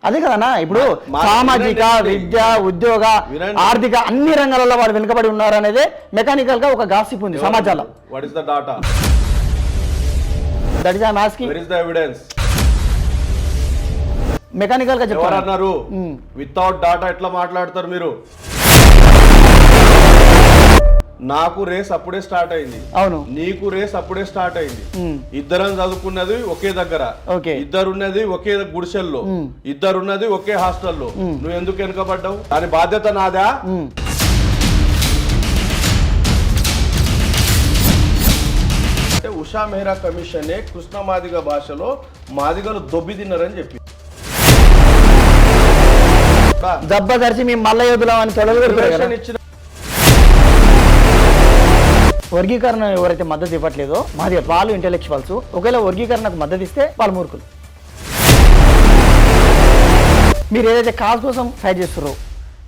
అదే కదన్నా ఇప్పుడు సామాజిక విద్య ఉద్యోగ ఆర్థిక అన్ని రంగాలలో వాళ్ళు వెనుకబడి ఉన్నారు అనేది మెకానికల్ గా ఒక గాసిప్ ఉంది సమాజంలో. What is the data? That is I am asking. Where is the evidence? Mechanical గా ఎవరు అన్నారు? వితౌట్ డాటా ఎట్లా మాట్లాడతారు మీరు? నాకు రేస్ అప్పుడే స్టార్ట్ అయింది, అవును, నీకు రేస్ అప్పుడే స్టార్ట్ అయింది. ఇద్దరం చదువుకున్నది ఒకే దగ్గర, ఇద్దరున్నది ఒకే గుడిసెల్లో, ఇద్దరున్నది ఒకే హాస్టల్లో. నువ్వు ఎందుకు వెనుకబడ్డావు? దాని బాధ్యత నాదా? అంటే ఉషా మెహ్రా కమిషన్ కృష్ణ మాదిగ భాషలో మాదిగలు దొబ్బి తిన్నారని చెప్పి దెబ్బ ధరిచి మేము మల్ల యోధులం అని ఇచ్చిన వర్గీకరణ ఎవరైతే మద్దతు ఇవ్వట్లేదో మాది వాళ్ళు ఇంటెలెక్చువల్స్, ఒకవేళ వర్గీకరణకు మద్దతు ఇస్తే వాళ్ళు మూర్ఖులు. మీరు ఏదైతే కాజ్ కోసం ఫైట్ చేస్తారో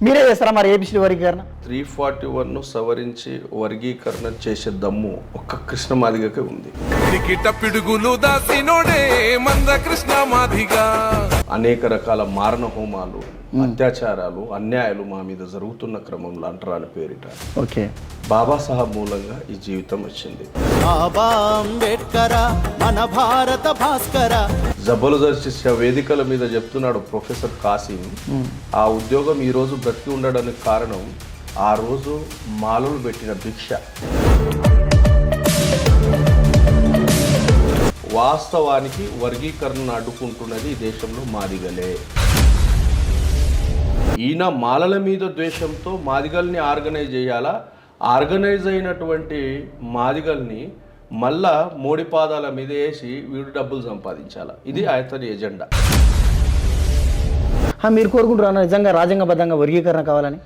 మీరే చేస్తారా మరి ఏబిసిడి వర్గీకరణ? 341 సవరించి వర్గీకరణ చేసే దమ్ము ఒక్క కృష్ణ మాదిగకే ఉంది. అనేక రకాల మారణ హోమాలు, అత్యాచారాలు, అన్యాయాలు మా మీద జరుగుతున్న క్రమంలో అంటరాని పేరిట ఓకే బాబాసాహెబ్ మూలంగా ఈ జీవితం వచ్చింది. మన భారత భాస్కర జబర్దస్త్ వేదికల మీద చెప్తున్నాడు ప్రొఫెసర్ కాసిం, ఆ ఉద్యోగం ఈ రోజు బ్రతికి ఉండడానికి కారణం ఆ రోజు మాలలు పెట్టిన భిక్ష. వాస్తవానికి వర్గీకరణను అడ్డుకుంటున్నది ఈ దేశంలో మాదిగలే. ఈయన మాలల మీద ద్వేషంతో మాదిగల్ని ఆర్గనైజ్ చేయాలా, ఆర్గనైజ్ అయినటువంటి మాదిగల్ని మళ్ళా మోడీ పాదాల మీద వేసి వీడు డబ్బులు సంపాదించాలా, ఇది అతని ఎజెండా. మీరు కోరుకుంటున్నా నిజంగా రాజ్యాంగబద్ధంగా వర్గీకరణ కావాలని?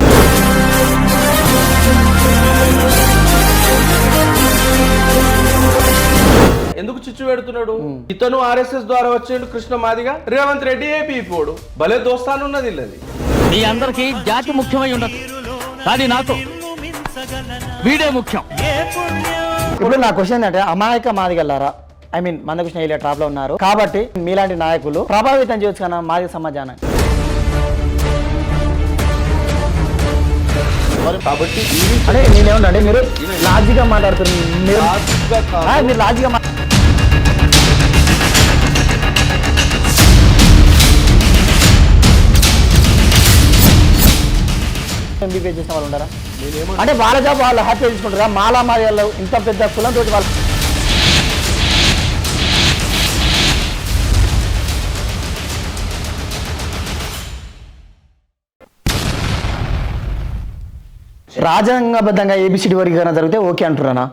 ఎందుకు చిచ్చు పెడుతున్నాడు? ఇతను ఆర్ఎస్ఎస్ ద్వారా వచ్చేడు కృష్ణ మాదిగా, రేవంత్ రెడ్డి ఏపీ పోడు, భలే దోస్తానున్నది ఇల్లది. మీ అందరికీ జాతి ముఖ్యమై ఉండదు, కానీ నాకు వీడే ముఖ్యం. ఇప్పుడు నా క్వశ్చన్ ఏంటంటే అమాయక మాదిగల్లారా, ఐ మీన్ మందకృష్ణ ఇలా ట్రాప్ లో ఉన్నారు కాబట్టి మీలాంటి నాయకులు ప్రభావితం చేయొచ్చు కదా మాదిగ సమాజాన్ని. కాబట్టి అంటే నేనేమంటే మీరు లాజిక్ గా మాట్లాడుతున్నారు, మీరు లాజిక్ గా ఎంబీబీఎస్ చేసిన వాళ్ళు ఉన్నారా? అంటే వాళ్ళ జాబ్ వాళ్ళు హ్యాపీ తీసుకుంటారా? మాలా మాదిగల్లో ఇంత పెద్ద కులంతో వాళ్ళు రాజ్యాంగబద్ధంగా ఏబిసిడి వర్గీకరణ జరిగితే ఓకే అంటున్నానా?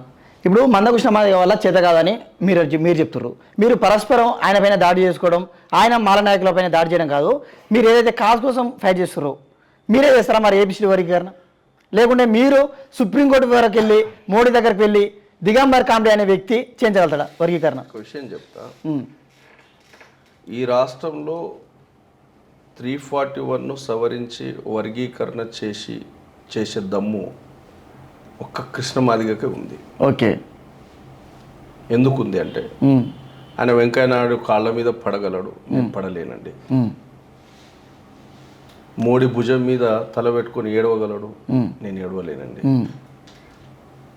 ఇప్పుడు మందకృష్ణ మాదిగ వల్ల చేత కాదని మీరు చెప్తున్నారు. మీరు పరస్పరం ఆయన పైన దాడి చేసుకోవడం, ఆయన మాల నాయకుల పైన దాడి చేయడం కాదు, మీరు ఏదైతే కాజ్ కోసం ఫైట్ చేస్తారో మీరే చేస్తారా మరి ఏబిసిడి వర్గీకరణ? లేకుంటే మీరు సుప్రీంకోర్టు వరకు వెళ్ళి మోడీ దగ్గరికి వెళ్ళి దిగంబర్ కాంబ్డే అనే వ్యక్తి చేయించగలుగుతాడా వర్గీకరణ? క్వశ్చన్ చెప్తా. ఈ రాష్ట్రంలో 341 సవరించి వర్గీకరణ చేసే దమ్ము ఒక్క కృష్ణ మాదిగకే ఉంది. ఓకే, ఎందుకుంది అంటే ఆయన వెంకయ్యనాయుడు కాళ్ళ మీద పడగలడు, నేను పడలేనండి. మోడీ భుజం మీద తల పెట్టుకొని ఏడవగలడు, నేను ఏడవలేనండి.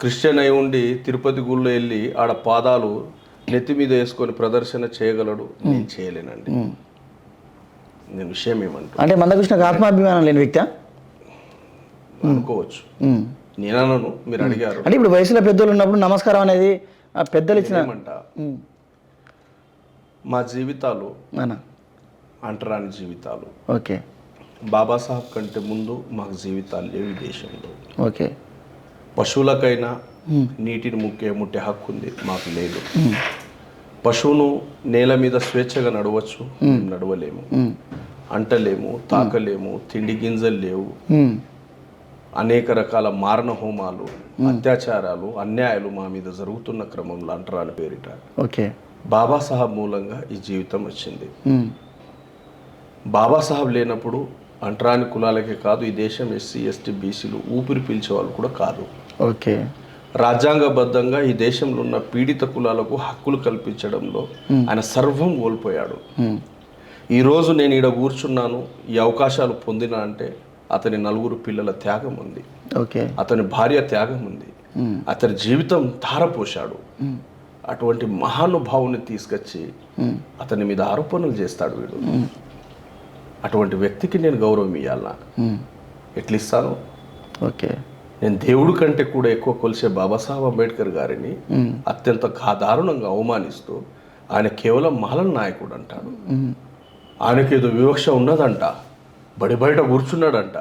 క్రిస్టియన్ అయి ఉండి తిరుపతి గుళ్ళో వెళ్ళి ఆడ పాదాలు నెత్తి మీద వేసుకొని ప్రదర్శన చేయగలడు, నేను చేయలేనండి. నేను విషయం ఏమంటా అంటే మందకృష్ణకు ఆత్మాభిమానం లేని వ్యక్తి అనుకోవచ్చు, నేనను. మీరు అడిగారు అంటే ఇప్పుడు వయసులో పెద్దలు ఉన్నప్పుడు నమస్కారం అనేది పెద్దలు ఇచ్చిన మా జీవితాలు అంటరాని జీవితాలు. ఓకే, బాబాసాహెబ్ కంటే ముందు మాకు జీవితాలు లేవు ఈ దేశంలో. ఓకే, పశువులకైనా నీటిని ముట్టే హక్కు ఉంది, మాకు లేదు. పశువును నేల మీద స్వేచ్ఛగా నడవచ్చు, నడవలేము, అంటలేము, తాకలేము, తిండి గింజలు లేవు. అనేక రకాల మారణ హోమాలు, అత్యాచారాలు, అన్యాయాలు మా మీద జరుగుతున్న క్రమంలో అంటరాని పేరిట ఓకే బాబాసాహెబ్ మూలంగా ఈ జీవితం వచ్చింది. బాబాసాహెబ్ లేనప్పుడు అంటరాని కులాలకే కాదు, ఈ దేశం ఎస్సీ ఎస్టీ బీసీలు ఊపిరి పీల్చే వాళ్ళు కూడా కాదు. ఓకే, రాజ్యాంగబద్ధంగా ఈ దేశంలో ఉన్న పీడిత కులాలకు హక్కులు కల్పించడంలో ఆయన సర్వం కోల్పోయాడు. ఈరోజు నేను ఈడ కూర్చున్నాను, ఈ అవకాశాలు పొందినా అంటే అతని 4 పిల్లల త్యాగం ఉంది, ఓకే, అతని భార్య త్యాగం ఉంది, అతని జీవితం ధారపోశాడు. అటువంటి మహానుభావుని తీసుకొచ్చి అతని మీద ఆరోపణలు చేస్తాడు వీడు. అటువంటి వ్యక్తికి నేను గౌరవం ఇవ్వాలనా? ఎట్లా ఇస్తాను? ఓకే, నేను దేవుడి కంటే కూడా ఎక్కువ కొలిసే బాబాసాహెబ్ అంబేద్కర్ గారిని అత్యంత దారుణంగా అవమానిస్తూ ఆయన కేవలం మాలల నాయకుడు అంటాడు. ఆయనకేదో వివక్ష ఉన్నదంట, బయట కూర్చున్నాడంట.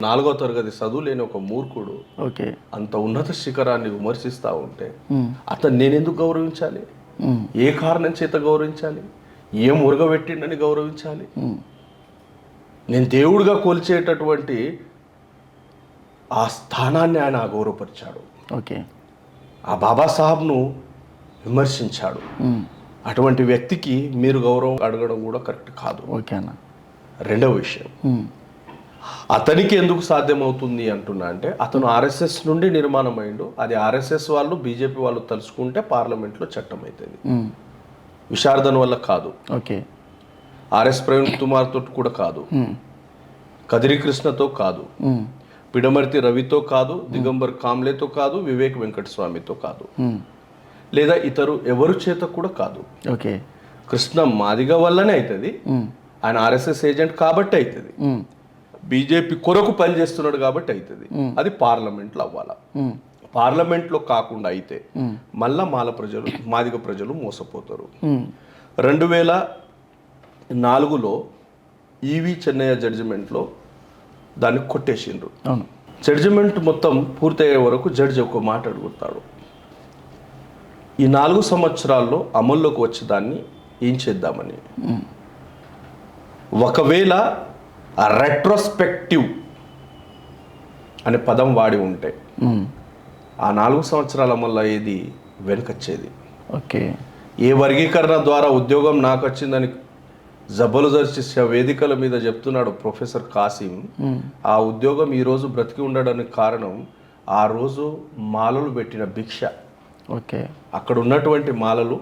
4వ తరగతి చదువు లేని ఒక మూర్ఖుడు ఓకే, అంత ఉన్నత శిఖరాన్ని విమర్శిస్తూ ఉంటే అతను నేనెందుకు గౌరవించాలి? ఏ కారణం చేత గౌరవించాలి? ఏం ఉరగబెట్టిండని గౌరవించాలి? నేను దేవుడిగా కొలిచేటటువంటి ఆ స్థానాన్ని ఆయన అగౌరవపరిచాడు. ఓకే, ఆ బాబాసాహెబ్ను విమర్శించాడు. అటువంటి వ్యక్తికి మీరు గౌరవం అడగడం కూడా కరెక్ట్ కాదు. ఓకే అన్న. రెండవ విషయం, అతనికి ఎందుకు సాధ్యమవుతుంది అంటున్నా అంటే అతను ఆర్ఎస్ఎస్ నుండి నిర్మాణం అయిండు. అది ఆర్ఎస్ఎస్ వాళ్ళు బీజేపీ వాళ్ళు తలుచుకుంటే పార్లమెంట్లో చట్టం అవుతుంది. విశారదన్ వల్ల కాదు, ఓకే, ఆర్ఎస్ ప్రవీణ్ కుమార్ తోటి కూడా కాదు, కదిరి కృష్ణతో కాదు, పిడమర్తి రవితో కాదు, దిగంబర్ కామ్లేతో కాదు, వివేక్ వెంకటస్వామితో కాదు, లేదా ఇతరు ఎవరు చేత కూడా కాదు. ఓకే, కృష్ణ మాదిగ వల్లనే అవుతుంది. ఆయన ఆర్ఎస్ఎస్ ఏజెంట్ కాబట్టి అవుతుంది. బీజేపీ కొరకు పనిచేస్తున్నాడు కాబట్టి అవుతుంది. అది పార్లమెంట్లో అవ్వాలా. పార్లమెంట్లో కాకుండా అయితే మళ్ళా మాదిగ ప్రజలు మోసపోతారు. 2004లో ఈవి చెన్నయ్య జడ్జిమెంట్లో దాన్ని కొట్టేసిండ్రు. జడ్జిమెంట్ మొత్తం పూర్తయ్యే వరకు జడ్జి ఒక మాట అడుగుతాడు, ఈ 4 సంవత్సరాల్లో అమల్లోకి వచ్చే దాన్ని ఏం చేద్దామని. ఒకవేళ రెట్రోస్పెక్టివ్ అనే పదం వాడి ఉంటే ఆ 4 సంవత్సరాల అమల్లో ఏది వెనకచ్చేది. ఓకే, ఏ వర్గీకరణ ద్వారా ఉద్యోగం నాకు వచ్చిందని జబర్దస్త్ వేదికల మీద చెప్తున్నాడు ప్రొఫెసర్ కాసిం, ఆ ఉద్యోగం ఈరోజు బ్రతికి ఉండడానికి కారణం ఆ రోజు మాలలు పెట్టిన భిక్ష. ఓకే, అక్కడ ఉన్నటువంటి మాలలు,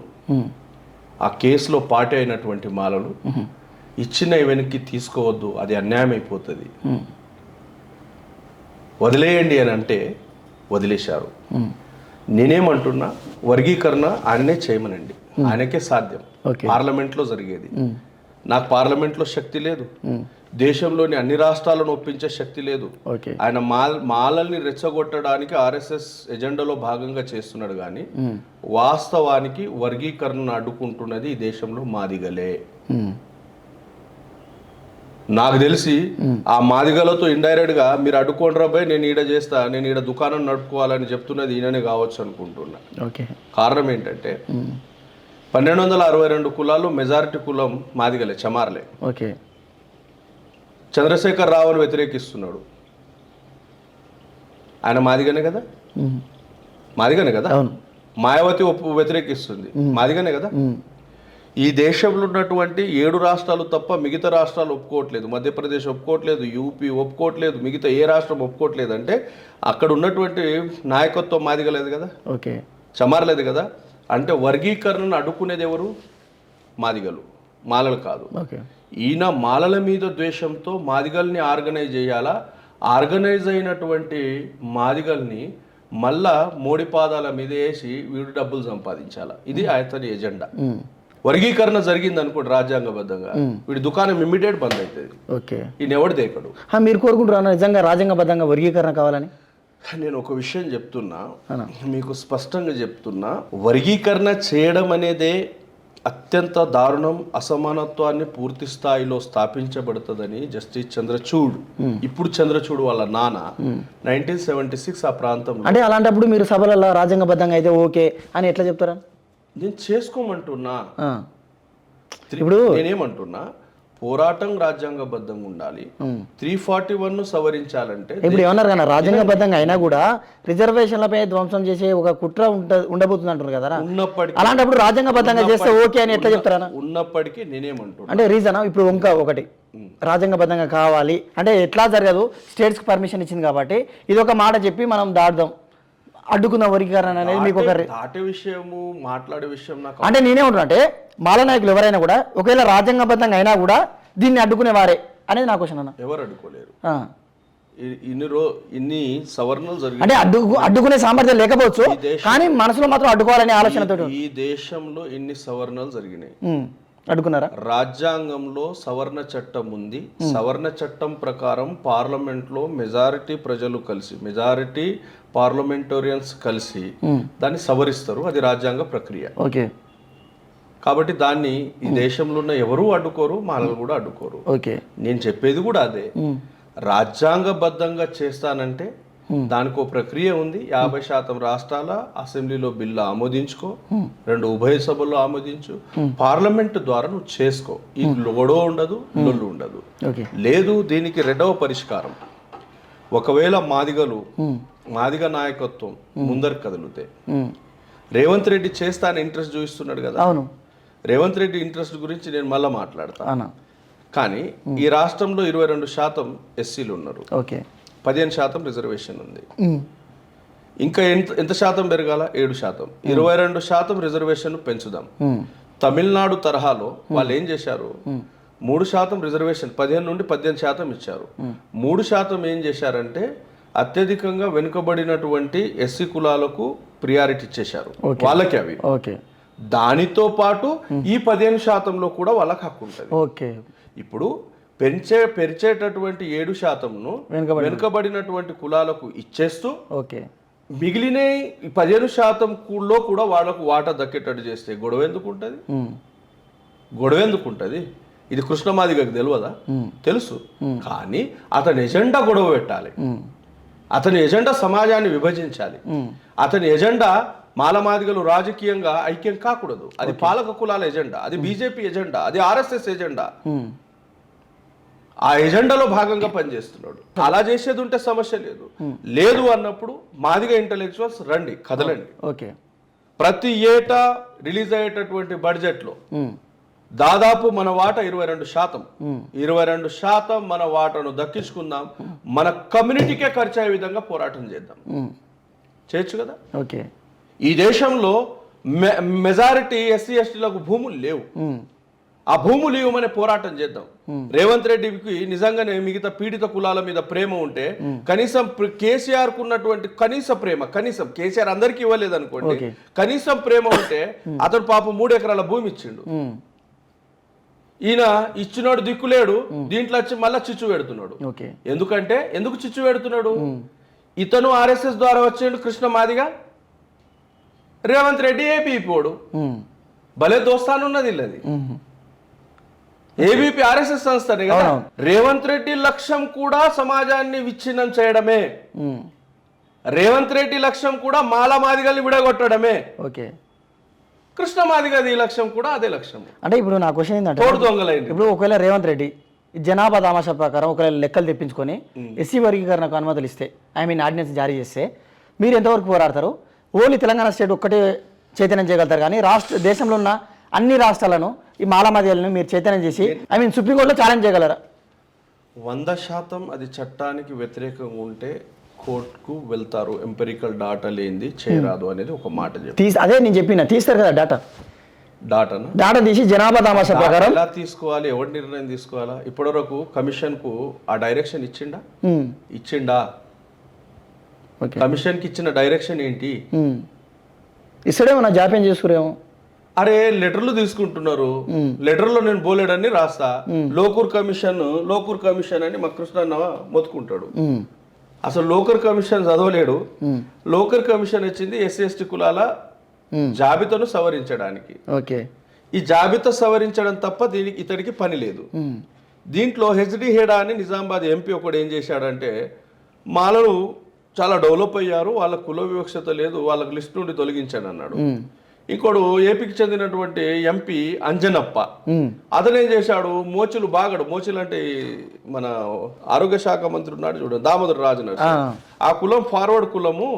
ఆ కేసులో పార్టీ అయినటువంటి మాలలు ఇచ్చిన వెనక్కి తీసుకోవద్దు, అది అన్యాయం అయిపోతుంది, వదిలేయండి అని అంటే వదిలేశారు. నేనేమంటున్నా, వర్గీకరణ ఆయననే చేయమనండి, ఆయనకే సాధ్యం. పార్లమెంట్లో జరిగేది. నాకు పార్లమెంట్లో శక్తి లేదు, దేశంలోని అన్ని రాష్ట్రాలను ఒప్పించే శక్తి లేదు. ఆయన మాలల్ని రెచ్చగొట్టడానికి ఆర్ఎస్ఎస్ ఎజెండాలో భాగంగా చేస్తున్నాడు. కానీ వాస్తవానికి వర్గీకరణను అడ్డుకుంటున్నది ఈ దేశంలో మాదిగలే. నాకు తెలిసి ఆ మాదిగలతో ఇండైరెక్ట్ గా మీరు అడ్డుకోండి రాబాయ్, నేను ఈడ చేస్తా, నేను ఈడ దుకాణం నడుపుకోవాలని చెప్తున్నది ఈయననే కావచ్చు అనుకుంటున్నా. కారణం ఏంటంటే 1262 కులాల్లో మెజారిటీ కులం మాదిగలే, చమార్లే. ఓకే, చంద్రశేఖర్ రావును వ్యతిరేకిస్తున్నాడు, ఆయన మాదిగనే కదా, మాదిగనే కదా. మాయావతి వ్యతిరేకిస్తుంది, మాదిగనే కదా. ఈ దేశంలో ఉన్నటువంటి 7 రాష్ట్రాలు తప్ప మిగతా రాష్ట్రాలు ఒప్పుకోవట్లేదు. మధ్యప్రదేశ్ ఒప్పుకోవట్లేదు, యూపీ ఒప్పుకోవట్లేదు, మిగతా ఏ రాష్ట్రం ఒప్పుకోవట్లేదు. అంటే అక్కడ ఉన్నటువంటి నాయకత్వం మాదిగలేదు కదా, ఓకే, చమారలేదు కదా. అంటే వర్గీకరణను అడ్డుకునేది ఎవరు? మాదిగలు, మాలలు కాదు. ఈయన మాలల మీద ద్వేషంతో మాదిగల్ని ఆర్గనైజ్ చేయాలా, ఆర్గనైజ్ అయినటువంటి మాదిగల్ని మళ్ళా మోడీ పాదాల మీద వేసి వీడు డబ్బులు సంపాదించాలా, ఇది అతని ఎజెండా. వర్గీకరణ జరిగింది అనుకోండి రాజ్యాంగబద్ధంగా, వీడి దుకాణం ఇమ్మీడియట్ బంద్ అవుతుంది. ఓకే, ఈయన ఎవడు దేకడు. మీరు కోరుకుంటున్నారు నిజంగా రాజ్యాంగబద్ధంగా వర్గీకరణ కావాలని? నేను ఒక విషయం చెప్తున్నా, మీకు స్పష్టంగా చెప్తున్నా, వర్గీకరణ చేయడం అనేదే అత్యంత దారుణం, అసమానత్వాన్ని పూర్తి స్థాయిలో స్థాపించబడుతుందని జస్టిస్ చంద్రచూడ్, ఇప్పుడు చంద్రచూడ్ వాళ్ళ నాన్న 1976 ఆ ప్రాంతంలో. అంటే అలాంటప్పుడు మీరు సభలలో రాజ్యాంగబద్ధంగా అయితే ఓకే అని ఎట్లా చెప్తారా? నేను చేసుకోమంటున్నా. ఇప్పుడు నేనేమంటున్నా, పోరాటం రాజ్యాంగబద్ధంగా ఉండాలి. 341 సవరించాలంటే ఇప్పుడు ఏమన్నారు కదా, రాజ్యాంగబద్ధంగా అయినా కూడా రిజర్వేషన్లపై ధ్వంసం చేసే ఒక కుట్ర ఉండబోతుంది అంటారు కదా. ఉన్నప్పటికీ అలాంటప్పుడు రాజ్యాంగబద్ధంగా చేస్తే ఓకే అని ఎట్లా చెప్తారా? ఉన్నప్పటికీ నేనేమంటున్నా అంటే రీజన్ ఇప్పుడు ఇంకా ఒకటి, రాజ్యాంగబద్ధంగా కావాలి అంటే ఎట్లా జరగదు, స్టేట్స్కి పర్మిషన్ ఇచ్చింది కాబట్టి ఇది ఒక మాట చెప్పి మనం దాటుదాం, అడ్డుకున్న వర్గీకరణ అనేది మీకు ఒక దాటే విషయము, మాట్లాడే విషయం నాకు అంటే నేనే ఉంటాను. అంటే మాల నాయకులు ఎవరైనా కూడా ఒకవేళ రాజ్యాంగబద్ధంగా అయినా కూడా దీన్ని అడ్డుకునేవారే అనేది నా క్వశ్చన్ అన్న. ఎవరు అడ్డుకోలేరు. ఆ. ఇన్ని సవరణలు జరిగి అంటే అడ్డుకునే సామర్థ్యం లేకపోవచ్చు, కానీ మనసులో మాత్రం అడ్డుకోవాలనే ఆలోచనతో ఈ దేశంలో ఇన్ని సవరణలు జరిగినాయి. అడ్డుకున్నారా? రాజ్యాంగంలో సవరణ చట్టం ఉంది. సవరణ చట్టం ప్రకారం పార్లమెంట్లో మెజారిటీ ప్రజలు కలిసి, మెజారిటీ పార్లమెంటోరియన్స్ కలిసి దాన్ని సవరిస్తారు. అది రాజ్యాంగ ప్రక్రియ. ఓకే. కాబట్టి దాన్ని ఈ దేశంలో ఉన్న ఎవరూ అడ్డుకోరు, మాలలు కూడా అడ్డుకోరు. ఓకే. నేను చెప్పేది కూడా అదే. రాజ్యాంగబద్ధంగా చేస్తానంటే దానికి ఒక ప్రక్రియ ఉంది. 50% రాష్ట్రాల అసెంబ్లీలో బిల్లు ఆమోదించుకో, 2 ఉభయ సభల్లో ఆమోదించు, పార్లమెంట్ ద్వారా నువ్వు చేసుకో. ఈ గొడవ ఉండదు, లొల్లు ఉండదు. లేదు దీనికి రెండవ పరిష్కారం, ఒకవేళ మాదిగ నాయకత్వం ముందరు కదిలితే, రేవంత్ రెడ్డి చేస్తా అని ఇంట్రెస్ట్ చూపిస్తున్నాడు కదా. అవును, రేవంత్ రెడ్డి ఇంట్రెస్ట్ గురించి నేను మళ్ళీ మాట్లాడతాను. కానీ ఈ రాష్ట్రంలో 22% ఎస్సీలు ఉన్నారు. ఓకే. 15% రిజర్వేషన్ ఉంది. ఇంకా ఎంత శాతం పెరగాల? 7%. 22% రిజర్వేషన్ పెంచుదాం. తమిళనాడు తరహాలో వాళ్ళు ఏం చేశారు, 3% రిజర్వేషన్ 15 నుండి 18% ఇచ్చారు. 3% ఏం చేశారంటే అత్యధికంగా వెనుకబడినటువంటి ఎస్సీ కులాలకు ప్రియారిటీ ఇచ్చేశారు, వాళ్ళకి అవి. దానితో పాటు ఈ 15%లో కూడా వాళ్ళకి హక్కు ఉంటుంది. ఇప్పుడు పెంచేటటువంటి 7%ను వెనుకబడినటువంటి కులాలకు ఇచ్చేస్తూ మిగిలిన 15% కూడా వాళ్ళకు వాటా దక్కేటట్టు చేస్తే గొడవ ఎందుకు ఉంటుంది? ఇది కృష్ణమాదిగకు తెలియదా? తెలుసు. కానీ అతని ఎజెండా గొడవ పెట్టాలి, అతని ఎజెండా సమాజాన్ని విభజించాలి, అతని ఎజెండా మాలమాదిగలు రాజకీయంగా ఐక్యం కాకూడదు. అది పాలక కులాల ఎజెండా, అది బీజేపీ ఎజెండా, అది ఆర్ఎస్ఎస్ ఎజెండా. ఆ ఎజెండాలో భాగంగా పనిచేస్తున్నాడు. అలా చేసేది ఉంటే సమస్య లేదు అన్నప్పుడు మాదిగ ఇంటలెక్చువల్స్ రండి, కదలండి. ప్రతి ఏటా రిలీజ్ అయ్యేటటువంటి బడ్జెట్లో దాదాపు మన వాటా 22%. 22% మన వాటాను దక్కించుకుందాం, మన కమ్యూనిటీకే ఖర్చు అయ్యే విధంగా పోరాటం చేద్దాం. చేయొచ్చు కదా. ఈ దేశంలో మెజారిటీ ఎస్సీ ఎస్టీలకు భూములు లేవు. ఆ భూములు ఇవ్వమనే పోరాటం చేద్దాం. రేవంత్ రెడ్డికి నిజంగానే మిగతా పీడిత కులాల మీద ప్రేమ ఉంటే కనీసం కేసీఆర్ కు ఉన్నటువంటి కనీసం కేసీఆర్ అందరికి ఇవ్వలేదు అనుకోండి, కనీసం ప్రేమ ఉంటే అతడు పాపం 3 ఎకరాల భూమి ఇచ్చిండు. ఈయన ఇచ్చినోడు దిక్కులేడు, దీంట్లో వచ్చి మళ్ళా చిచ్చు పెడుతున్నాడు. ఎందుకు చిచ్చు పెడుతున్నాడు? ఇతను ఆర్ఎస్ఎస్ ద్వారా వచ్చాడు కృష్ణ మాదిగా, రేవంత్ రెడ్డి ఏబీపీ వాడు. భలే దోస్తానున్నది ఇల్లది. ఏబీపీ ఆర్ఎస్ఎస్ సంస్థనే కదా. రేవంత్ రెడ్డి లక్ష్యం కూడా సమాజాన్ని విచ్ఛిన్నం చేయడమే. రేవంత్ రెడ్డి లక్ష్యం కూడా మాదిగల్ని విడగొట్టడమే. కృష్ణ మాదిగది లక్ష్యం కూడా అదే లక్ష్యం. అంటే ఇప్పుడు నా క్వశ్చన్ ఏంటంటే, ఇప్పుడు ఒకవేళ రేవంత్ రెడ్డి జనాభా దామాషా ప్రకారం ఒకవేళ లెక్కలు తెప్పించుకొని ఎస్సీ వర్గీకరణకు అనుమతులు ఇస్తే, ఆర్డినెన్స్ జారీ చేస్తే మీరు ఎంతవరకు పోరాడతారు? ఓన్లీ తెలంగాణ స్టేట్ ఒక్కటే చైతన్యం చేయగలుగుతారు, కానీ దేశంలో ఉన్న అన్ని రాష్ట్రాలను ఈ మాదిగలను మీరు చైతన్యం చేసి సుప్రీంకోర్టులో ఛాలెంజ్ చేయగలరా? 100% అది చట్టానికి వ్యతిరేకంగా ఉంటే కోర్టుకు వెళ్తారు. ఎంపెరికల్ డాటా లేనిది చేయరాదు అనేది ఒక మాట చెప్పి, అదే నేను చెప్పిన తీస్తారు కదా డాటా తీసి జనాభా దామాషా ప్రకారం ఎలా తీసుకోవాలి, ఎవరి నిర్ణయం తీసుకోవాలా? ఇప్పటివరకు కమిషన్ కు ఆ డైరెక్షన్ ఇచ్చిండా? కమిషన్ కి ఇచ్చిన డైరెక్షన్ ఏంటి? ఇస్తాడేమో, నా జాప్యం చేసుకురేమో. అరే లెటర్లు తీసుకుంటున్నారు, లెటర్లో నేను బోలేడని రాస్తా, లోకూర్ కమిషన్ అని మా కృష్ణ మొత్తుకుంటాడు. అసలు లోకర్ కమిషన్ చదవలేడు. లోకర్ కమిషన్ వచ్చింది ఎస్సీ ఎస్టీ కులాల జాబితాను సవరించడానికి. ఈ జాబితా సవరించడం తప్ప ఇతడికి పని లేదు. దీంట్లో హెచ్డి హేడా అని నిజామాబాద్ ఎంపీ ఒకడు ఏం చేశాడంటే, మాలలు చాలా డెవలప్ అయ్యారు, వాళ్ళ కుల వివక్షత లేదు, వాళ్ళకి లిస్ట్ నుండి తొలగించాను అన్నాడు. ఇంకోడు ఏపీకి చెందినటువంటి ఎంపీ అంజనప్ప, అతనేం చేశాడు, మోచులు అంటే మన ఆరోగ్య శాఖ మంత్రి ఉన్నాడు చూడండి, దామోదర్ రాజనరసింహ, ఆ కులం ఫార్వర్డ్ కులము,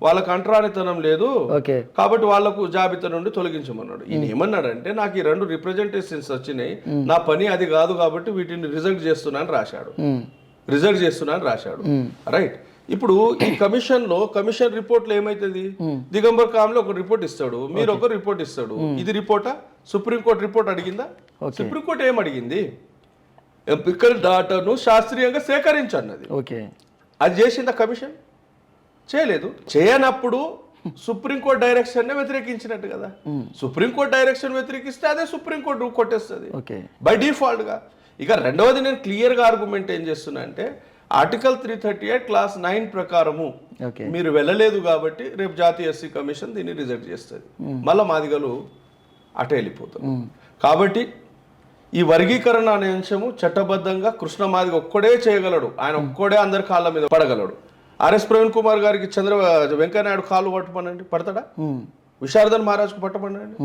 వాళ్ళకు అంటరానితనం లేదు కాబట్టి వాళ్లకు జాబితా నుండి తొలగించమన్నాడు. ఈయన ఏమన్నాడంటే, నాకు ఈ 2 రిప్రజెంటేషన్స్ వచ్చినాయి, నా పని అది కాదు కాబట్టి వీటిని రిజెక్ట్ చేస్తున్నాను రాశాడు. రైట్. ఇప్పుడు ఈ కమిషన్ రిపోర్ట్ లో ఏమైతుంది, దిగంబర్ కామ్లో ఒక రిపోర్ట్ ఇస్తాడు, మీరు ఒక రిపోర్ట్ ఇస్తాడు. ఇది రిపోర్టా? సుప్రీంకోర్టు రిపోర్ట్ అడిగిందా? సుప్రీంకోర్టు ఏం అడిగింది? ఎంపికల్ డాటాను శాస్త్రీయంగా సేకరించన్నది. ఓకే, అది చేసిందా కమిషన్? చేయలేదు. చేయనప్పుడు సుప్రీంకోర్టు డైరెక్షన్ వ్యతిరేకించినట్టు కదా. సుప్రీంకోర్టు డైరెక్షన్ వ్యతిరేకిస్తే అదే సుప్రీంకోర్టు కొట్టేస్తుంది బై డిఫాల్ట్ గా. ఇక రెండవది నేను క్లియర్ గా ఆర్గ్యుమెంట్ ఏం చేస్తున్నా అంటే, ఆర్టికల్ 338 క్లాస్ 9 ప్రకారము మీరు వెళ్ళలేదు కాబట్టి రేపు జాతీయ ఎస్సీ కమిషన్ దీన్ని రిజెక్ట్ చేస్తుంది. మళ్ళా మాదిగలు అటే వెళ్ళిపోతారు. కాబట్టి ఈ వర్గీకరణ అనే అంశము చట్టబద్ధంగా కృష్ణ మాదిగ ఒక్కడే చేయగలడు. ఆయన ఒక్కడే అందరి కాళ్ళ మీద పడగలడు. ఆర్ఎస్ ప్రవీణ్ కుమార్ గారికి వెంకయ్యనాయుడు కాళ్ళు పట్టమనండి, పడతాడా? విశారదన్ మహారాజ్కు పట్టమనండి.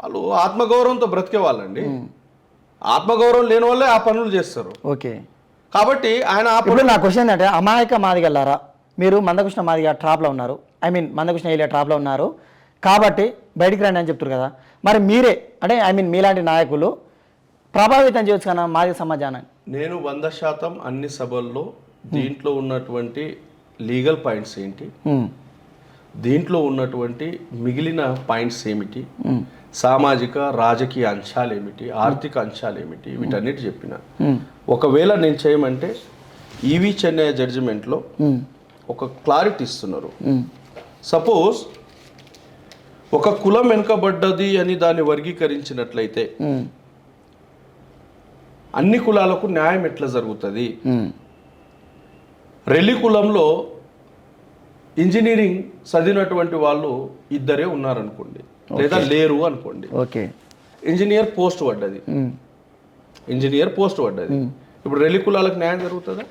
వాళ్ళు ఆత్మగౌరవంతో బ్రతికే వాళ్ళండి. ఆత్మగౌరవం లేని వాళ్ళే ఆ పనులు చేస్తారు. ఓకే, కాబట్టి ఆయన ఇప్పుడు నా క్వశ్చన్ ఏంటంటే, అమాయక మాదిగల్లారా, మీరు మందకృష్ణ మాదిగ ట్రాప్లో ఉన్నారు, మందకృష్ణ ఏలియా ట్రాప్లో ఉన్నారు కాబట్టి బయటికి రండి అని చెప్తారు కదా. మరి మీరే అంటే మీలాంటి నాయకులు ప్రభావితం చేయొచ్చు కదా మాదిగ సమాజాన్ని. నేను 100% అన్ని సభల్లో దీంట్లో ఉన్నటువంటి లీగల్ పాయింట్స్ ఏంటి, దీంట్లో ఉన్నటువంటి మిగిలిన పాయింట్స్ ఏమిటి, సామాజిక రాజకీయ అంశాలు ఏమిటి, ఆర్థిక అంశాలు ఏమిటి, వీటన్నిటి చెప్పిన. ఒకవేళ నేను చేయమంటే ఈవి చెన్నై జడ్జిమెంట్లో ఒక క్లారిటీ ఇస్తున్నారు. సపోజ్ ఒక కులం వెనుకబడ్డది అని దాన్ని వర్గీకరించినట్లయితే అన్ని కులాలకు న్యాయం ఎట్లా జరుగుతుంది? రెల్లి కులంలో ఇంజనీరింగ్ చదివినటువంటి వాళ్ళు ఇద్దరే ఉన్నారనుకోండి, లేదా లేరు అనుకోండి. ఓకే, ఇంజనీర్ పోస్ట్ పడ్డది. ఇప్పుడు రెల్లి కులాలకు న్యాయం జరుగుతుందా?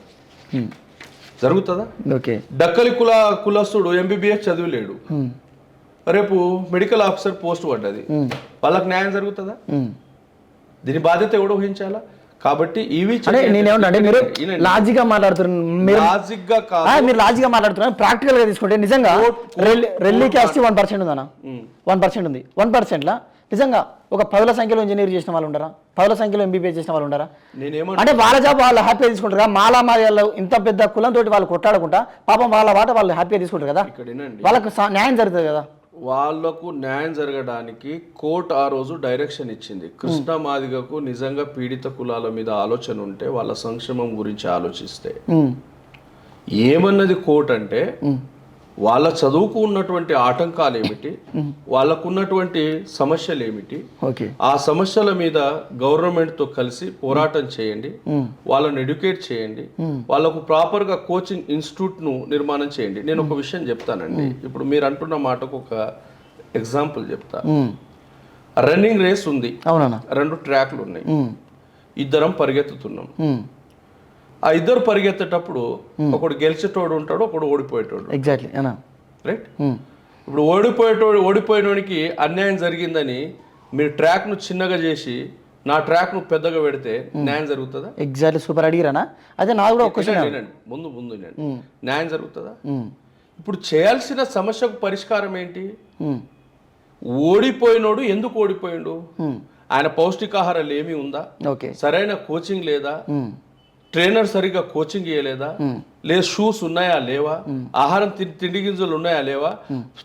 ఓకే, డక్కలి కులస్తుడు ఎంబీబీఎస్ చదివలేడు, రేపు మెడికల్ ఆఫీసర్ పోస్ట్ పడ్డది, వాళ్ళకి న్యాయం జరుగుతుందా? దీని బాధ్యత ఎవడు వహించాలా? కాబట్టి నేనేమంటే మీరు లాజిక్ గా మాట్లాడుతున్నారు, మీరు లాజిక్ గా మాట్లాడుతున్నారు. ప్రాక్టికల్ గా తీసుకుంటే నిజంగా రెల్లి క్యాస్ట్ 1% ఉందన్నా, 1% ఉంది. 1% లా నిజంగా ఒక 10ల సంఖ్యలో ఇంజనీర్ చేసిన వాళ్ళు ఉంటారా? 10ల సంఖ్యలో ఎంబీబీఎస్ చేసిన వాళ్ళు ఉంటారా? అంటే వాళ్ళ జాబ్ వాళ్ళు హ్యాపీగా తీసుకుంటారు కదా. మాలా మాదిగల్లో ఇంత పెద్ద కులంతో వాళ్ళు కొట్టాడుకుంటా పాపం వాళ్ళ వాట వాళ్ళు హ్యాపీగా తీసుకుంటారు కదా, వాళ్ళకు న్యాయం జరుగుతుంది కదా. వాళ్లకు న్యాయం జరగడానికి కోర్టు ఆ రోజు డైరెక్షన్ ఇచ్చింది. కృష్ణ మాదిగకు నిజంగా పీడిత కులాల మీద ఆలోచన ఉంటే, వాళ్ళ సంక్షేమం గురించి ఆలోచిస్తే ఏమన్నది కోర్టు అంటే, వాళ్ళ చదువుకు ఉన్నటువంటి ఆటంకాలు ఏమిటి, వాళ్ళకున్నటువంటి సమస్యలు ఏమిటి, ఆ సమస్యల మీద గవర్నమెంట్తో కలిసి పోరాటం చేయండి, వాళ్ళని ఎడ్యుకేట్ చేయండి, వాళ్ళకు ప్రాపర్గా కోచింగ్ ఇన్స్టిట్యూట్ను నిర్మాణం చేయండి. నేను ఒక విషయం చెప్తానండి. ఇప్పుడు మీరు అంటున్న మాటకు ఒక ఎగ్జాంపుల్ చెప్తా. రన్నింగ్ రేస్ ఉంది, 2 ట్రాక్లు ఉన్నాయి, ఇద్దరం పరిగెత్తుతున్నాం. ఆ ఇద్దరు పరిగెత్తేటప్పుడు ఒకడు గెలిచేటోడు ఉంటాడు, ఒకడు ఓడిపోయేటోడు. Exactly right. ఇప్పుడు ఓడిపోయినోడికి అన్యాయం జరిగిందని మీరు ట్రాక్ను చిన్నగా చేసి నా ట్రాక్ను పెద్దగా పెడితే న్యాయం జరుగుతుందా? ఎగ్జాక్ట్లీ సూపర్ అడిగిరానా? అదే నాకు కూడా ఒక ముందు న్యాయం జరుగుతుందా? ఇప్పుడు చేయాల్సిన సమస్యకు పరిష్కారం ఏంటి? ఓడిపోయినోడు ఎందుకు ఓడిపోయిండు? ఆయన పౌష్టికాహారాలు ఏమి ఉందా, సరైన కోచింగ్ లేదా, ట్రైనర్ సరిగ్గా కోచింగ్ ఇవ్వలేదా, లేదా షూస్ ఉన్నాయా లేవా, ఆహారం తిండి గింజలు ఉన్నాయా లేవా,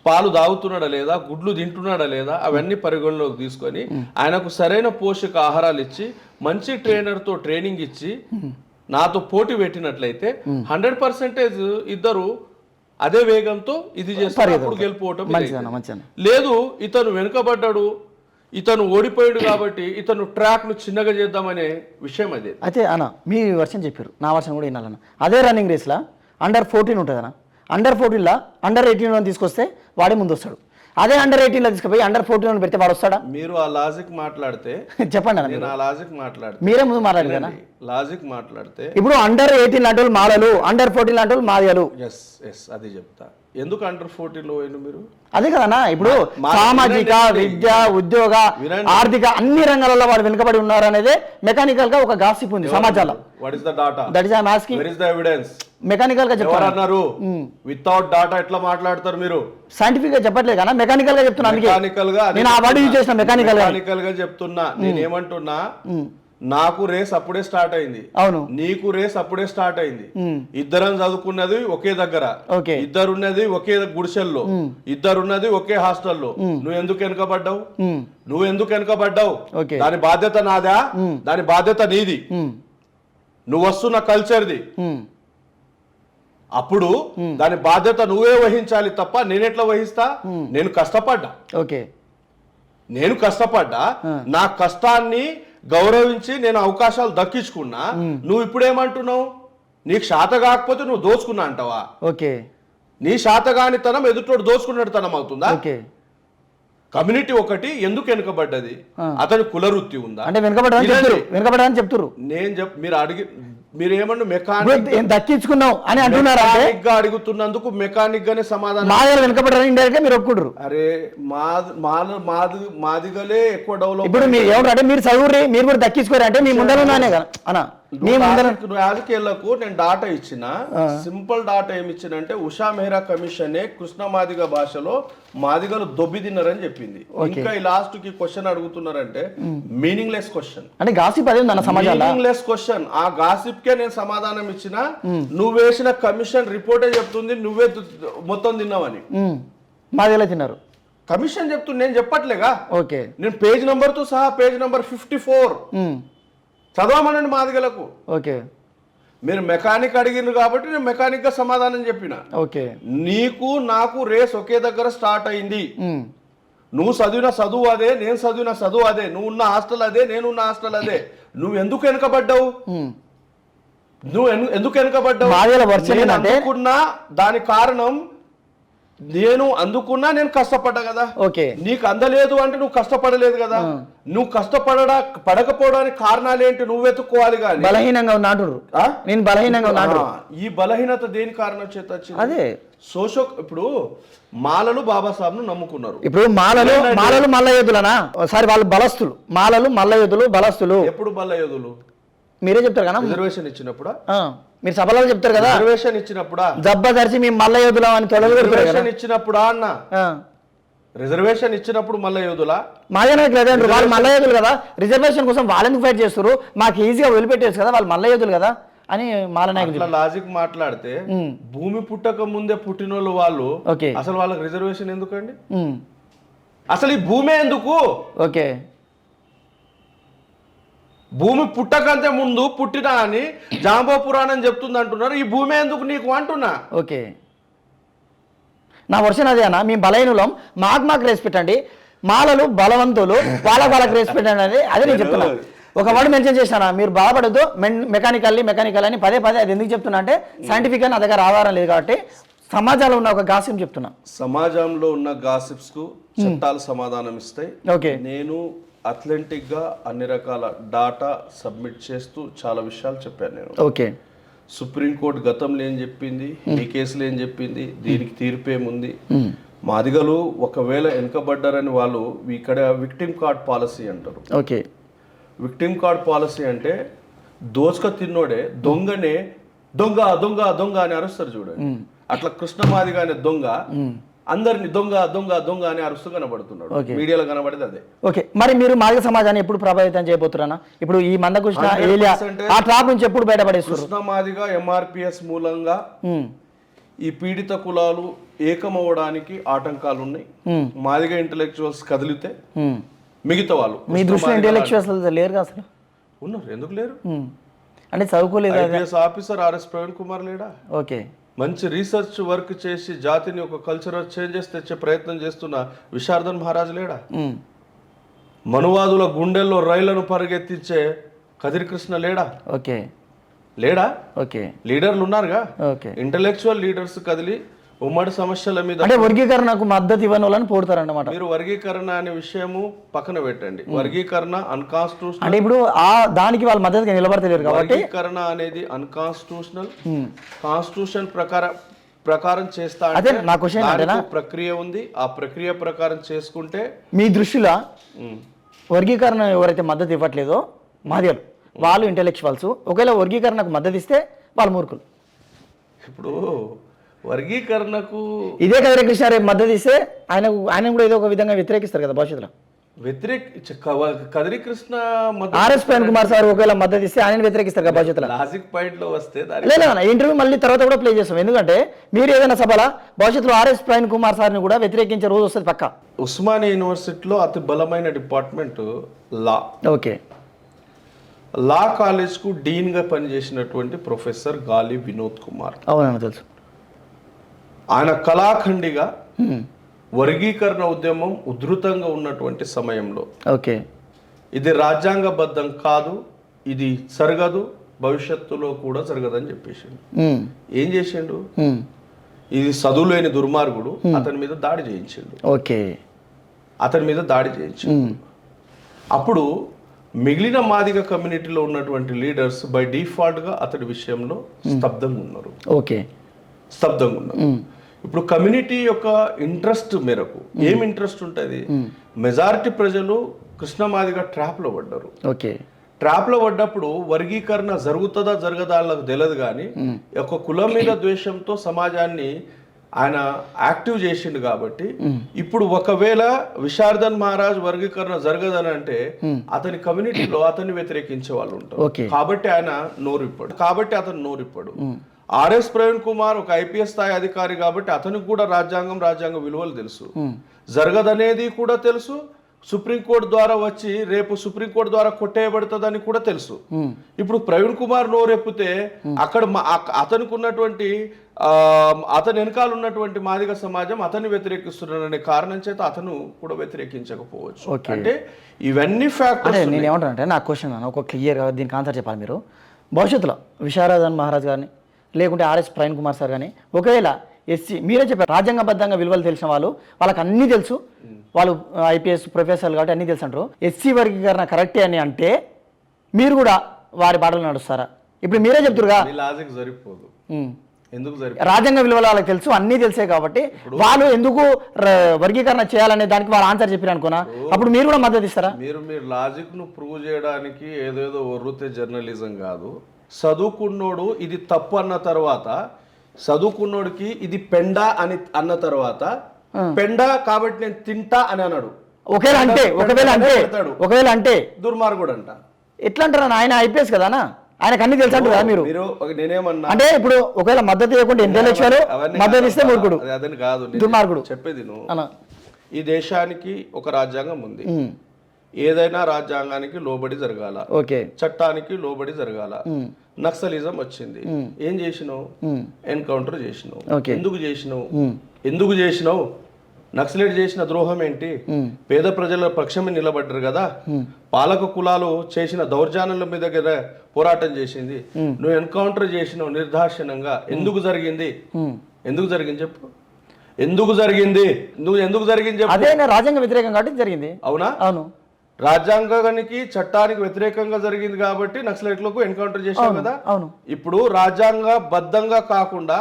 పాలు తాగుతున్నాడా లేదా, గుడ్లు తింటున్నాడా లేదా, అవన్నీ పరిగణలోకి తీసుకొని ఆయనకు సరైన పోషక ఆహారాలు ఇచ్చి మంచి ట్రైనర్తో ట్రైనింగ్ ఇచ్చి నాతో పోటీ పెట్టినట్లయితే 100% ఇద్దరు అదే వేగంతో ఇది చేస్తారు, అప్పుడు గెలిపోవటం. లేదు ఇతను వెనుకబడ్డాడు, ఇతను ఓడిపోయాడు కాబట్టి ఇతను ట్రాక్ను చిన్నగా చేద్దామనే విషయం అదే. అయితే అన్న మీ వర్షన్ చెప్పారు, నా వర్షన్ కూడా వినాలన్న. అదే రన్నింగ్ రేస్లో అండర్-14 ఉంటుంది అన్న. అండర్-14లో అండర్-18 తీసుకొస్తే వాడే ముందు వస్తాడు. అదే అండర్-18లో తీసుకుపోయి అండర్-14 పెడితే వాడు వస్తాడా? మీరు ఆ లాజిక్ మాట్లాడితే చెప్పండి అన్న. ఆ లాజిక్ మాట్లాడితే మీరే ముందు మాట్లాడారు కదా. లాజిక్ మాట్లాడితే ఇప్పుడు అండర్-18 లాంటి వాళ్ళు మాలలు, అండర్-14 లాంటి వాళ్ళు మాదిగలు. అది చెప్తా. ఎందుకు అండర్-14లో పోయిన మీరు? అదే కదన్నా. ఇప్పుడు సామాజిక, విద్య, ఉద్యోగ, ఆర్థిక అన్ని రంగాలలో వాళ్ళు వెనుకబడి ఉన్నారు అనేది మెకానికల్ గా ఒక గాసిప్ ఉంది సమాజంలో. What is the data? That is I am asking. Where is the evidence? Mechanical గా చెప్తున్నారు. వితౌట్ డాటా ఎట్లా మాట్లాడతారు మీరు? సైంటిఫిక్ గా చెప్పట్లేదు కదా, మెకానికల్ గా చెప్తున్నా. మెకానికల్ గా నేను ఆ వర్డ్ యూజ్ చేసిన మెకానికల్ గా చెప్తున్నా. నేనేమంటున్నా, నాకు రేస్ అప్పుడే స్టార్ట్ అయింది, అవును. నీకు రేస్ అప్పుడే స్టార్ట్ అయింది. ఇద్దరం చదువుకున్నది ఒకే దగ్గర, ఓకే. ఇద్దరున్నది ఒకే గుడిసెల్లో, ఇద్దరున్నది ఒకే హాస్టల్లో. నువ్వు ఎందుకు వెనకబడ్డావు? ఓకే. దాని బాధ్యత నాదా? దాని బాధ్యత నీది. నువ్వు వస్తున్న కల్చర్ది. అప్పుడు దాని బాధ్యత నువ్వే వహించాలి తప్ప నేనెట్లా వహిస్తా? నేను కష్టపడ్డా, ఓకే, నేను కష్టపడ్డా, నా కష్టాన్ని గౌరవించి నేను అవకాశాలు దక్కించుకున్నా. నువ్వు ఇప్పుడేమంటున్నావు? నీకు శాత కాకపోతే నువ్వు దోచుకున్నా అంటావా? ఓకే. నీ శాతగానితనం ఎదుటోడు దోచుకున్నట్టు తనం అవుతుందా? ఓకే. కమ్యూనిటీ ఒకటి ఎందుకు వెనుకబడ్డది? అతని కులవృత్తి ఉందా? అంటే వెనుకబడ్డాని చెప్తున్నారు. మీరు ఏమన్నా మెకానిక్ దక్కించుకున్నావు అని అంటున్నారు. మెకానిక్ గా అడుగుతున్నందుకు మెకానిక్ గానే సమాధానం. మాదిగలు వెనుకబడ్డారని ఇండైరెక్ట్ గా మీరు ఒప్పుకుంటారు. అరే మాదిగలే ఎక్కువ డెవలప్. ఇప్పుడు మీరు ఏమంటే మీరు చదువురి, మీరు కూడా దక్కించుకోరు అంటే మీ ముందర ఉన్నానే కదా అన్న. రాజకీయాలకు నేను డాటా ఇచ్చిన, సింపుల్ డాటా ఏమి ఇచ్చిన అంటే ఉషా మెహ్రా కమిషనే కృష్ణ మాదిగ భాషలో మాదిగలు దొబ్బి తిన్నారని చెప్పింది. ఇంకా ఈ లాస్ట్ కి క్వశ్చన్ అడుగుతున్నారంటే మీనింగ్ లెస్ క్వశ్చన్, అంటే గాసిప్ అదే ఉంది అన్న సమాజంలో. Meaning less question. ఆ గాసిప్ కే నేను సమాధానం ఇచ్చిన. నువ్వు వేసిన కమిషన్ రిపోర్టే చెప్తుంది నువ్వే మొత్తం తిన్నావని. మాదిగలే తిన్నారు కమిషన్ చెప్తుంది, నేను చెప్పట్లేగా. ఓకే. నేను పేజ్ నంబర్ తో సహా పేజ్ నంబర్ 54 చదవమనండి మాదిగలకు. ఓకే. మీరు మెకానిక్ అడిగినారు కాబట్టి నేను మెకానిక్ గా సమాధానం చెప్పిన. ఓకే. నీకు నాకు రేస్ ఒకే దగ్గర స్టార్ట్ అయింది. నువ్వు చదివిన చదువు అదే, నేను చదివిన చదువు అదే, నువ్వు ఉన్న హాస్టల్ అదే, నేనున్న హాస్టల్ అదే. నువ్వు ఎందుకు వెనుకబడ్డావు? ఎందుకు వెనుకబడ్డావు? అనుకున్నా దాని కారణం నేను అందుకున్నా, నేను కష్టపడ్డా కదా. ఓకే. నీకు అందలేదు అంటే నువ్వు కష్టపడలేదు కదా. నువ్వు పడకపోవడానికి కారణాలు ఏంటి నువ్వు వెతుక్కోవాలి. కానీ బలహీనంగా ఉన్నాడు, నేను బలహీనంగా ఉన్నాడు. ఈ బలహీనత దేని కారణం చేత వచ్చింది? అదే ఇప్పుడు మాలలు బాబాసాహెబ్ను నమ్ముకున్నారు. ఇప్పుడు మాలలు మల్లయోధులనా? సారీ, వాళ్ళు బలస్తులు. మాలలు మల్లయోధులు బలస్తులు. ఎప్పుడు మల్లయోధులు? మీరే చెప్తారు కదా. రిజర్వేషన్ ఇచ్చినప్పుడా? మీరు సభలో చెప్తారు కదా. రిజర్వేషన్ ఇచ్చినప్పుడా? జబ్బ ధరిచి మేము మల్లయోధులం అని రిజర్వేషన్ ఇచ్చినప్పుడా అన్న? రిజర్వేషన్ ఇచ్చినప్పుడు మల్లయోధులా? మాజనాయకులు అదే అంటారు, వాళ్ళు మల్లయోధులు కదా. రిజర్వేషన్ కోసం వాళ్ళు ఎందుకు ఫైట్ చేస్తారు? మాకు ఈజీగా వదిలిపెట్టేసి కదా, వాళ్ళు మల్లయోధులు కదా అని మాలనాయకులు లాజిక్ మాట్లాడితే భూమి పుట్టక ముందే పుట్టినోళ్ళు వాళ్ళు. అసలు వాళ్ళకి రిజర్వేషన్ ఎందుకండి? అసలు ఈ భూమే ఎందుకు? ఓకే. భూమి పుట్టకంటే ముందు పుట్టినా అని జాంబో పురాణం చెప్తుంది అంటున్నారు. ఈ భూమి ఎందుకు నీకు అంటున్నా. ఓకే. నా వర్షన్ అదే అన్న, మేము బలహీనులం, మాకు రేసి పెట్టండి. మాలలు బలవంతులు, వాళ్ళకి రేసి పెట్టండి అనేది అదే నేను చెప్తున్నా. ఒక వర్డ్ మెన్షన్ చేశాను, మీరు బాధపడద్దు మెకానికల్ అని పదే అది ఎందుకు చెప్తున్నా అంటే సైంటిఫిక్ గా నా దగ్గర ఆధారం లేదు కాబట్టి సమాజంలో ఉన్న ఒక గాసిప్ చెప్తున్నా. సమాజంలో ఉన్న గాసిప్స్ కు చట్టాలు సమాధానం ఇస్తాయి. ఓకే. నేను అథ్లెంటిక్ గా అన్ని రకాల డాటా సబ్మిట్ చేస్తూ చాలా విషయాలు చెప్పాను నేను. ఓకే. సుప్రీంకోర్టు గతంలో ఏం చెప్పింది, ఈ కేసులో ఏం చెప్పింది, దీనికి తీర్పు ఏముంది. మాదిగలు ఒకవేళ వెనుకబడ్డారని వాళ్ళు ఇక్కడ విక్టిమ్ కార్డ్ పాలసీ అంటారు. ఓకే. విక్టిమ్ కార్డ్ పాలసీ అంటే దోచుక తిన్నోడే దొంగనే దొంగ దొంగ దొంగ అని అరుస్తారు చూడండి. అట్లా కృష్ణ మాదిగ అనే దొంగ అందరిని దొంగ దొంగ దొంగ అని అరుస్తూ కనబడుతున్నాడు. మీడియాలో కనబడేది అదే. ఓకే. మరి మీరు మాదిగ సమాజాన్ని ఎప్పుడు ప్రభావితం చేయబోతున్నారా? ఇప్పుడు ఈ మందకృష్ణ ఆ ట్రాప్ నుంచి ఎప్పుడు బయటపడేస్తారు? కృష్ణ మాదిగ ఎంఆర్పిఎస్ మూలంగా ఈ పీడిత కులాలు ఏకమవడానికి ఆటంకాలు ఉన్నాయి. మాదిగ ఇంటలెక్చువల్స్ కదిలితే మిగతా వాళ్ళు. మీ దృష్టిలో ఇంటలెక్చువల్స్ లేరు అసలు? ఉన్నారు, ఎందుకు లేరు? అంటే చదువుకోలేదు. IPS officer RS Praveen Kumar లేడా? ఓకే. మంచి రీసెర్చ్ వర్క్ చేసి జాతిని ఒక కల్చరల్ చేంజెస్ తెచ్చే ప్రయత్నం చేస్తున్న విశారదన్ మహారాజ్ లేడా? మనువాదుల గుండెల్లో రైళ్లను పరిగెత్తించే కదిరి కృష్ణ లేడా? ఓకే. లేడా? ఓకే. లీడర్లు ఉన్నారుగా. ఓకే. ఇంటలెక్చువల్ లీడర్స్ కదిలి ఉమ్మడి సమస్యల మీద అంటే వర్గీకరణకు మద్దతు ఇవ్వని వాళ్ళని పోడతారన్నమాట. మీరు వర్గీకరణ అనే విషయము పక్కన పెట్టండి. వర్గీకరణ అన్కాన్స్టిట్యూషనల్. అంటే ఇప్పుడు దానికి వాళ్ళ మద్దతుగా నిలబడతలేరు కాబట్టి వర్గీకరణ అనేది అన్కాన్స్టిట్యూషనల్. కాన్స్టిట్యూషన్ ప్రకారం చేస్తా అదే నా క్వశ్చన్. ప్రక్రియ ఉంది, ఆ ప్రక్రియ ప్రకారం చేసుకుంటే. మీ దృష్టిలో వర్గీకరణ ఎవరైతే మద్దతు ఇవ్వట్లేదో మాదిగలు, వాళ్ళు ఇంటెలెక్చువల్స్, ఒకవేళ వర్గీకరణకు మద్దతు ఇస్తే వాళ్ళు మూర్ఖులు. ఇప్పుడు వర్గీకరణకు ఇదే కదిరి కృష్ణ రేపు మద్దతు ఇస్తే ఆయన కూడా ఏదో ఒక విధంగా వ్యతిరేకిస్తారు కదా భవిష్యత్తులో. కదిరి కృష్ణ ఆర్ఎస్ ప్రవీణ్ కుమార్ సార్ ఒకవేళ మద్దతు ఇస్తే ఆయన వ్యతిరేకిస్తారు కదా భవిష్యత్తులో. లాజిక్ పాయింట్ లో వస్తే దాని లేదా ఇంటర్వ్యూ మళ్ళీ తర్వాత కూడా ప్లే చేస్తాం. ఎందుకంటే మీరు ఏదైనా సభలో భవిష్యత్తులో ఆర్ఎస్ ప్రవీణ్ కుమార్ సార్ని కూడా వ్యతిరేకించే రోజు వస్తుంది పక్క. ఉస్మానియా యూనివర్సిటీలో అతి బలమైన డిపార్ట్మెంట్ లా. ఓకే. లా కాలేజ్కు డీన్గా పనిచేసినటువంటి ప్రొఫెసర్ గాలి వినోద్ కుమార్. అవునన్నా తెలుసు. ఆయన కళాఖండిగా వర్గీకరణ ఉద్యమం ఉధృతంగా ఉన్నటువంటి సమయంలో ఓకే ఇది రాజ్యాంగబద్ధం కాదు, ఇది జరగదు, భవిష్యత్తులో కూడా జరగదని చెప్పేసిండు. ఏం చేసిండు? ఇది చదువులేని దుర్మార్గుడు, అతని మీద దాడి చేయించిండు. ఓకే. అతని మీద దాడి చేయించిండు. అప్పుడు మిగిలిన మాదిగ కమ్యూనిటీలో ఉన్నటువంటి లీడర్స్ బై డిఫాల్ట్గా అతడి విషయంలో స్తబ్దంగా ఉన్నారు. ఓకే. స్తబ్దంగా ఉన్నారు. ఇప్పుడు కమ్యూనిటీ యొక్క ఇంట్రెస్ట్ మేరకు ఏం ఇంట్రెస్ట్ ఉంటుంది? మెజారిటీ ప్రజలు కృష్ణమాదిగా ట్రాప్లో పడ్డారు. ఓకే. ట్రాప్లో పడ్డప్పుడు వర్గీకరణ జరుగుతుందా జరగదా వాళ్ళకి తెలియదు, కానీ ఒక కులం మీద ద్వేషంతో సమాజాన్ని ఆయన యాక్టివ్ చేసిండు. కాబట్టి ఇప్పుడు ఒకవేళ విశారదన్ మహారాజ్ వర్గీకరణ జరగదని అంటే అతని కమ్యూనిటీలో అతన్ని వ్యతిరేకించే వాళ్ళు ఉంటారు. కాబట్టి ఆయన అతను నోరిప్పాడు. ఆర్ఎస్ ప్రవీణ్ కుమార్ ఒక ఐపీఎస్ స్థాయి అధికారి కాబట్టి అతనికి కూడా రాజ్యాంగ విలువలు తెలుసు, జరగదనేది కూడా తెలుసు, సుప్రీంకోర్టు ద్వారా వచ్చి రేపు సుప్రీంకోర్టు ద్వారా కొట్టేయబడుతుందని కూడా తెలుసు. ఇప్పుడు ప్రవీణ్ కుమార్ నోరెప్పితే అక్కడ అతనికి ఉన్నటువంటి అతని వెనకాల ఉన్నటువంటి మాదిగ సమాజం అతన్ని వ్యతిరేకిస్తున్నాడనే కారణం చేత అతను కూడా వ్యతిరేకించకపోవచ్చు. అంటే ఇవన్నీ ఫ్యాక్టర్స్. నేను ఏమంటానంటే నా క్వశ్చన్ ఒక క్లియర్గా దీనికి ఆన్సర్ చెప్పాలి మీరు. భవిష్యత్తులో విశారదన్ మహారాజ్ గారిని లేకుంటే ఆర్ఎస్ ప్రవీణ్ కుమార్ సార్ కానీ ఒకవేళ ఎస్సీ, మీరే చెప్పారు రాజ్యాంగబద్ధంగా విలువలు తెలిసిన వాళ్ళకి అన్నీ తెలుసు, వాళ్ళు ఐపీఎస్ ప్రొఫెసర్లు కాబట్టి అన్నీ తెలుసు అంటారు. ఎస్సీ వర్గీకరణ కరెక్టే అని అంటే మీరు కూడా వారి బాటలు నడుస్తారా? ఇప్పుడు మీరే చెప్తురుగా లాజిక్ సరిపోదు. ఎందుకు రాజ్యాంగ విలువలు వాళ్ళకి తెలుసు, అన్నీ తెలిసే కాబట్టి వాళ్ళు ఎందుకు వర్గీకరణ చేయాలనే దానికి వాళ్ళు ఆన్సర్ చెప్పారు అనుకున్నా, అప్పుడు మీరు కూడా మద్దతు ఇస్తారా? మీరు లాజిక్ ను ప్రూవ్ చేయడానికి ఏదేదో ఒర్రుతే జర్నలిజం కాదు. చదువుకున్నోడు ఇది తప్పు అన్న తర్వాత, చదువుకున్నోడికి ఇది పెండ అని అన్న తర్వాత పెండ కాబట్టి నేను తింటా అని అన్నాడు. ఒకవేళ అంటే దుర్మార్గుడు అంట. ఎట్లా అంటారా? ఆయన ఐపీఎస్ కదా, ఆయనకు అన్ని తెలుసు అంటారా మీరు? నేనేమన్నా అంటే ఇప్పుడు ఒకవేళ మద్దతు ఇవ్వకుండా ఇంటలెక్చువల్ మద్దతు ఇస్తే మూర్ఖుడు, అదని కాదు దుర్మార్గుడు. చెప్పేది నువ్వు, ఈ దేశానికి ఒక రాజ్యాంగం ఉంది, ఏదైనా రాజ్యాంగానికి లోబడి జరగాల, చట్టానికి లోబడి జరగాల. నక్సలిజం వచ్చింది, ఏం చేసినావు? ఎన్కౌంటర్ చేసినావు. ఎందుకు చేసినావు? నక్సలైట్ చేసిన ద్రోహం ఏంటి? పేద ప్రజల పక్షమే నిలబడ్డారు కదా, పాలక కులాలు చేసిన దౌర్జన్యాల మీద కదా పోరాటం చేసింది. నువ్వు ఎన్కౌంటర్ చేసినావు నిర్దాక్షిణ్యంగా. ఎందుకు జరిగింది చెప్పు. ఎందుకు జరిగింది? అదే రాజ్యాంగ వ్యతిరేకం కాబట్టి జరిగింది. అవునా? అవును. రాజ్యాంగానికి చట్టానికి వ్యతిరేకంగా జరిగింది కాబట్టి నక్సలైట్లకు ఎన్కౌంటర్ చేశాం కదా. అవును. ఇప్పుడు రాజ్యాంగ బద్ధంగా కాకుండా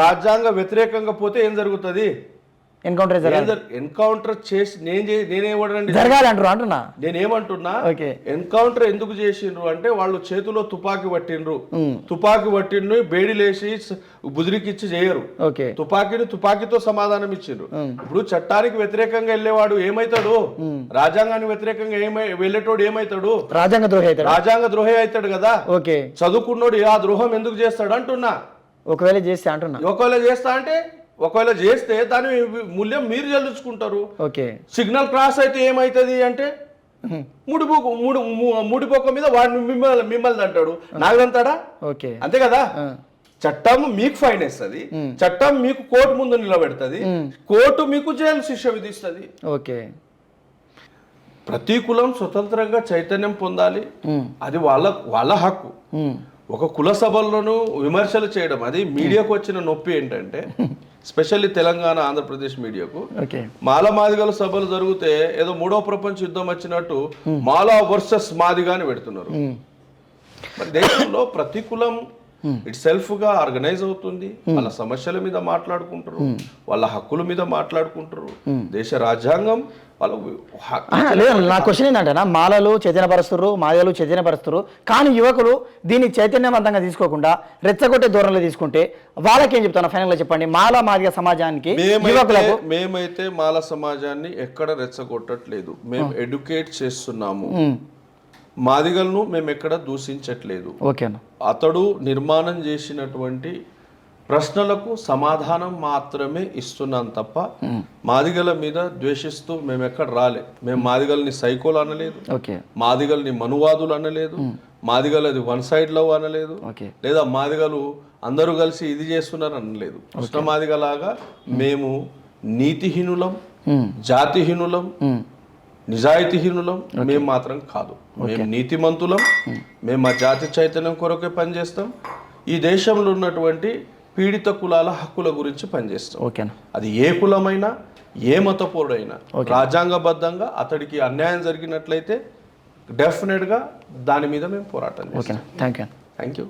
రాజ్యాంగ వ్యతిరేకంగా పోతే ఏం జరుగుతుంది? ఎన్కౌంటర్ చేసి నేనేమంటున్నా, ఎన్కౌంటర్ ఎందుకు చేసిండ్రు అంటే వాళ్ళు చేతిలో తుపాకీ పట్టిండ్రు, బేడీలేసి బుదిరికిచ్చి చేయరు. తుపాకీతో సమాధానం ఇచ్చిండ్రు. ఇప్పుడు చట్టానికి వ్యతిరేకంగా వెళ్ళేవాడు ఏమైతాడు? రాజ్యాంగానికి వ్యతిరేకంగా వెళ్ళేటోడు ఏమైతాడు? రాజ్యాంగ ద్రోహి అవుతాడు కదా. చదువుకున్నోడు ఆ ద్రోహం ఎందుకు చేస్తాడు అంటున్నా. ఒకవేళ చేస్తే దాని మూల్యం మీరు చెల్లించుకుంటారు. సిగ్నల్ క్రాస్ అయితే ఏమైతుంది అంటే ముడిపోక మీద వాడిని మిమ్మల్ని అంటాడు, నాగదంతాడా? అంతే కదా. చట్టం మీకు ఫైన్ వేస్తుంది, చట్టం మీకు కోర్టు ముందు నిలబెడుతుంది, కోర్టు మీకు జైలు శిక్ష విధిస్తుంది. ప్రతి కులం స్వతంత్రంగా చైతన్యం పొందాలి, అది వాళ్ళ హక్కు. ఒక కుల సభల్లోనూ విమర్శలు చేయడం అది మీడియాకు వచ్చిన నొప్పి ఏంటంటే, స్పెషల్లీ తెలంగాణ ఆంధ్రప్రదేశ్ మీడియాకు, మాదిగల సభలు జరిగితే ఏదో మూడో ప్రపంచ యుద్ధం వచ్చినట్టు మాలా వర్సెస్ మాదిగాని పెడుతున్నారు. మరి దేశంలో ప్రతి కులం ఇట్ సెల్ఫ్ గా ఆర్గనైజ్ అవుతుంది, వాళ్ళ సమస్యల మీద మాట్లాడుకుంటారు, వాళ్ళ హక్కుల మీద మాట్లాడుకుంటారు. దేశ రాజ్యాంగం వాళ్ళు లేదు నా క్వశ్చన్ ఏంటంటే మాలలు చైతన్యపరుస్తున్నారు, మాదిగలు చైతన్యపరుస్తున్నారు, కానీ యువకులు దీన్ని చైతన్యవంతంగా తీసుకోకుండా రెచ్చగొట్టే ధోరణిలో తీసుకుంటే వాళ్ళకేం చెప్తాను ఫైనల్గా చెప్పండి. మాల మాదిగ సమాజానికి యువకులకు మేమైతే మాల సమాజాన్ని ఎక్కడ రెచ్చగొట్టట్లేదు, మేము ఎడ్యుకేట్ చేస్తున్నాము. మాదిగలను మేము ఎక్కడ దూషించట్లేదు. ఓకే అన్న. అతడు నిర్మాణం చేసినటువంటి ప్రశ్నలకు సమాధానం మాత్రమే ఇస్తున్నాం తప్ప మాదిగల మీద ద్వేషిస్తూ మేము ఎక్కడ రాలే. మేము మాదిగల్ని సైకోలు అనలేదు, ఓకే, మాదిగల్ని మనువాదులు అనలేదు, మాదిగలది వన్ సైడ్ లవ్ అనలేదు, ఓకే, లేదా మాదిగలు అందరూ కలిసి ఇది చేస్తున్నారు అనలేదు. కృష్ణ మాదిగలాగా మేము నీతిహీనులం, జాతిహీనులం, నిజాయితీహీనులం మేము మాత్రం కాదు. మేము నీతిమంతులం. మేము మా జాతి చైతన్యం కొరకే పనిచేస్తాం. ఈ దేశంలో ఉన్నటువంటి పీడిత కులాల హక్కుల గురించి పనిచేస్తాం. ఓకేనా. అది ఏ కులమైనా ఏ మతపోడైనా రాజ్యాంగబద్ధంగా అతడికి అన్యాయం జరిగినట్లయితే డెఫినెట్గా దాని మీద మేము పోరాటం చేస్తాం. Thank you. Thank you.